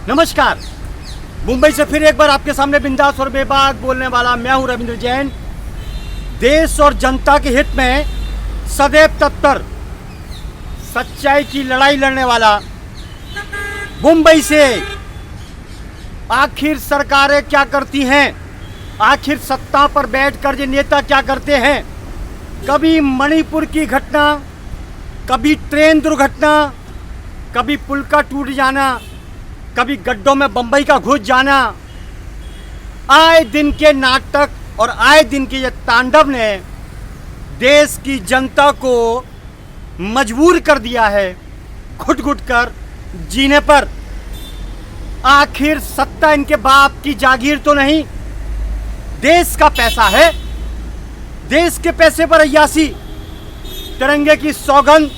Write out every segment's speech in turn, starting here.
नमस्कार। मुंबई से फिर एक बार आपके सामने बिंदास और बेबाक बोलने वाला मैं हूं रविंद्र जैन। देश और जनता के हित में सदैव तत्पर, सच्चाई की लड़ाई लड़ने वाला मुंबई से। आखिर सरकारें क्या करती हैं, आखिर सत्ता पर बैठकर ये नेता क्या करते हैं। कभी मणिपुर की घटना, कभी ट्रेन दुर्घटना, कभी पुल का टूट जाना, कभी गड्ढों में बंबई का घुस जाना। आए दिन के नाटक और आए दिन के ये तांडव ने देश की जनता को मजबूर कर दिया है घुट घुट कर जीने पर। आखिर सत्ता इनके बाप की जागीर तो नहीं, देश का पैसा है। देश के पैसे पर अय्यासी, तिरंगे की सौगंध,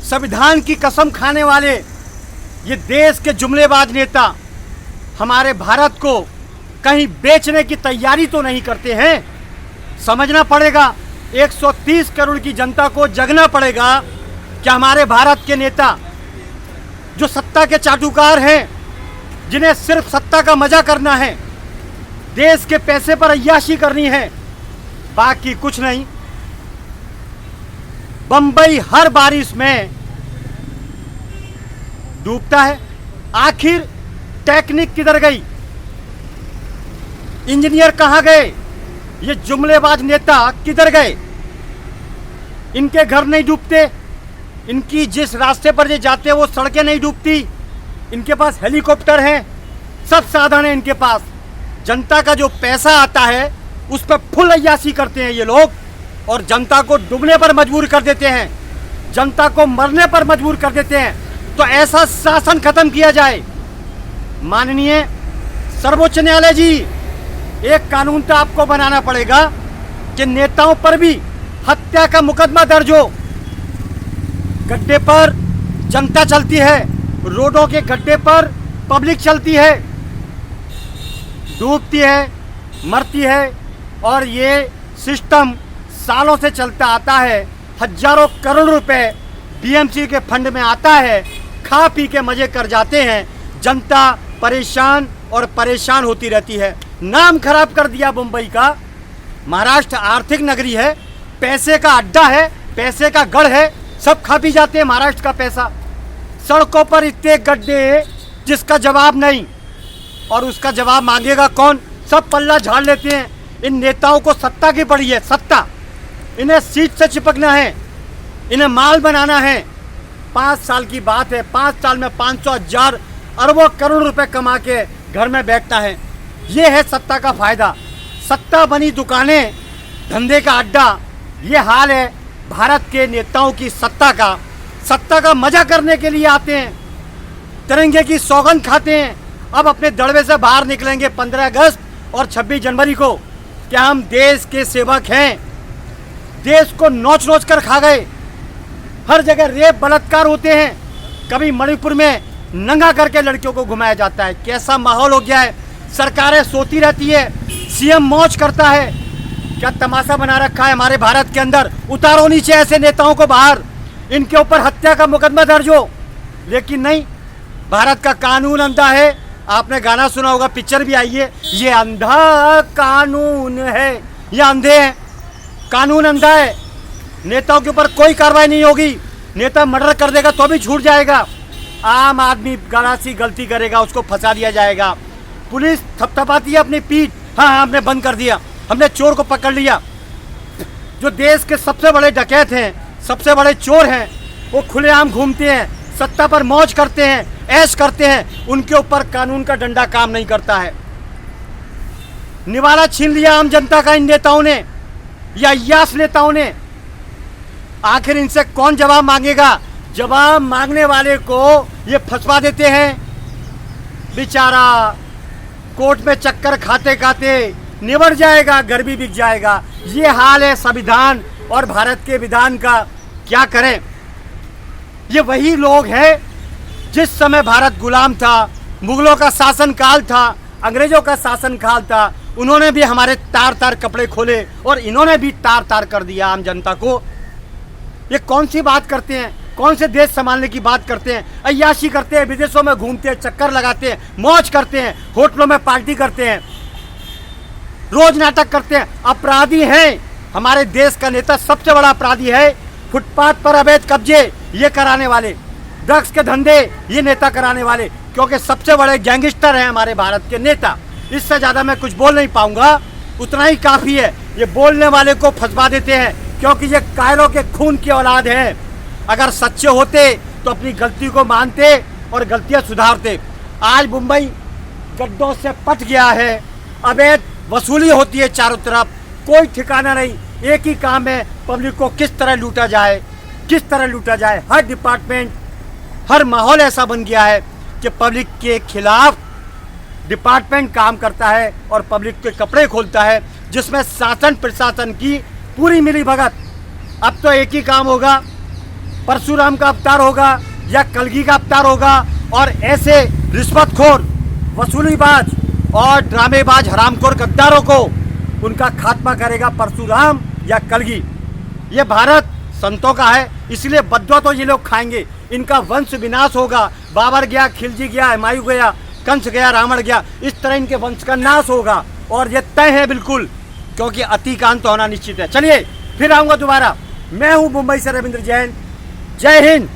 संविधान की कसम खाने वाले ये देश के जुमलेबाज नेता हमारे भारत को कहीं बेचने की तैयारी तो नहीं करते हैं। समझना पड़ेगा, 130 करोड़ की जनता को जगना पड़ेगा कि हमारे भारत के नेता जो सत्ता के चाटुकार हैं, जिन्हें सिर्फ सत्ता का मजा करना है, देश के पैसे पर अय्याशी करनी है, बाकी कुछ नहीं। बंबई हर बारिश में डूबता है। आखिर टेक्निक किधर गई, इंजीनियर कहां गए, ये जुमलेबाज नेता किधर गए। इनके घर नहीं डूबते, इनकी जिस रास्ते पर ये जाते हैं वो सड़कें नहीं डूबती। इनके पास हेलीकॉप्टर हैं, सब साधन है इनके पास। जनता का जो पैसा आता है उस पर फुल अय्याशी करते हैं ये लोग, और जनता को डूबने पर मजबूर कर देते हैं, जनता को मरने पर मजबूर कर देते हैं। तो ऐसा शासन खत्म किया जाए। माननीय सर्वोच्च न्यायालय जी, एक कानून तो आपको बनाना पड़ेगा कि नेताओं पर भी हत्या का मुकदमा दर्ज हो। गड्ढे पर जनता चलती है, रोडों के गड्ढे पर पब्लिक चलती है, डूबती है, मरती है, और ये सिस्टम सालों से चलता आता है। हजारों करोड़ रुपए बीएमसी के फंड में आता है, खा पी के मजे कर जाते हैं। जनता परेशान और परेशान होती रहती है। नाम खराब कर दिया मुंबई का। महाराष्ट्र आर्थिक नगरी है, पैसे का अड्डा है, पैसे का गढ़ है, सब खा पी जाते हैं महाराष्ट्र का पैसा। सड़कों पर इतने गड्ढे जिसका जवाब नहीं, और उसका जवाब मांगेगा कौन। सब पल्ला झाड़ लेते हैं। इन नेताओं को सत्ता की पड़ी है, सत्ता। इन्हें सीट से चिपकना है, इन्हें माल बनाना है। 5 साल की बात है, 5 साल में 500 हजार अरबों करोड़ रुपए कमा के घर में बैठना है। ये है सत्ता का फायदा। सत्ता बनी दुकानें, धंधे का अड्डा। ये हाल है भारत के नेताओं की सत्ता का। सत्ता का मजा करने के लिए आते हैं, तिरंगे की सौगंध खाते हैं। अब अपने दड़बे से बाहर निकलेंगे 15 अगस्त और 26 जनवरी को, क्या हम देश के सेवक हैं। देश को नोच नोच कर खा गए। हर जगह रेप बलात्कार होते हैं। कभी मणिपुर में नंगा करके लड़कियों को घुमाया जाता है। कैसा माहौल हो गया है। सरकारें सोती रहती है, सीएम मौज करता है। क्या तमाशा बना रखा है हमारे भारत के अंदर। उतारो नीचे ऐसे नेताओं को बाहर, इनके ऊपर हत्या का मुकदमा दर्ज हो। लेकिन नहीं, भारत का कानून अंधा है। आपने गाना सुना होगा, पिक्चर भी आई है, ये अंधा कानून है। ये अंधे हैं, कानून अंधा है। नेताओं के ऊपर कोई कार्रवाई नहीं होगी। नेता मर्डर कर देगा तो भी छूट जाएगा। आम आदमी जरा सी गलती करेगा उसको फंसा दिया जाएगा। पुलिस थपथपाती है अपनी पीठ, हाँ हमने बंद कर दिया, हमने चोर को पकड़ लिया। जो देश के सबसे बड़े डकैत हैं, सबसे बड़े चोर हैं, वो खुलेआम घूमते हैं, सत्ता पर मौज करते हैं, ऐश करते हैं। उनके ऊपर कानून का डंडा काम नहीं करता है। निवाला छीन लिया आम जनता का इन नेताओं ने, या अय्याश नेताओं ने। आखिर इनसे कौन जवाब मांगेगा। जवाब मांगने वाले को ये फंसवा देते हैं। बेचारा कोर्ट में चक्कर खाते खाते निबर जाएगा, घर भी बिक जाएगा। ये हाल है संविधान और भारत के विधान का। क्या करें। ये वही लोग हैं जिस समय भारत गुलाम था, मुगलों का शासन काल था, अंग्रेजों का शासन काल था, उन्होंने भी हमारे तार तार कपड़े खोले और इन्होंने भी तार तार कर दिया आम जनता को। ये कौन सी बात करते हैं। कौन से देश संभालने की बात करते हैं? अय्याशी करते हैं, विदेशों में घूमते हैं, चक्कर लगाते हैं, मौज करते हैं, होटलों में पार्टी करते हैं, रोज नाटक करते हैं। अपराधी हैं। हमारे देश का नेता सबसे बड़ा अपराधी है। फुटपाथ पर अवैध कब्जे ये कराने वाले, ड्रग्स के धंधे ये नेता कराने वाले, क्योंकि सबसे बड़े गैंगस्टर हैं हमारे भारत के नेता। इससे ज़्यादा मैं कुछ बोल नहीं पाऊंगा, उतना ही काफ़ी है। ये बोलने वाले को फंसवा देते हैं, क्योंकि ये कायरों के खून की औलाद है। अगर सच्चे होते तो अपनी गलती को मानते और गलतियां सुधारते। आज मुंबई गड्ढों से पट गया है। अवैध वसूली होती है चारों तरफ, कोई ठिकाना नहीं। एक ही काम है, पब्लिक को किस तरह लूटा जाए, किस तरह लूटा जाए। हर डिपार्टमेंट, हर माहौल ऐसा बन गया है कि पब्लिक के खिलाफ डिपार्टमेंट काम करता है और पब्लिक के कपड़े खोलता है, जिसमें शासन प्रशासन की पूरी मिलीभगत। अब तो एक ही काम होगा, परशुराम का अवतार होगा या कलगी का अवतार होगा, और ऐसे रिश्वतखोर, वसूलीबाज और ड्रामेबाज हरामखोर गद्दारों को उनका खात्मा करेगा परशुराम या कलगी। ये भारत संतों का है, इसलिए बद्दुआ तो ये लोग खाएंगे। इनका वंश विनाश होगा। बाबर गया, खिलजी गया, हुमायूं गया, कंस गया, रावण गया, इस तरह इनके वंश का नाश होगा। और ये तय है बिल्कुल, क्योंकि अति का अंत होना निश्चित है। चलिए फिर आऊँगा दोबारा। मैं हूँ मुंबई से रविंद्र जैन। जय हिंद।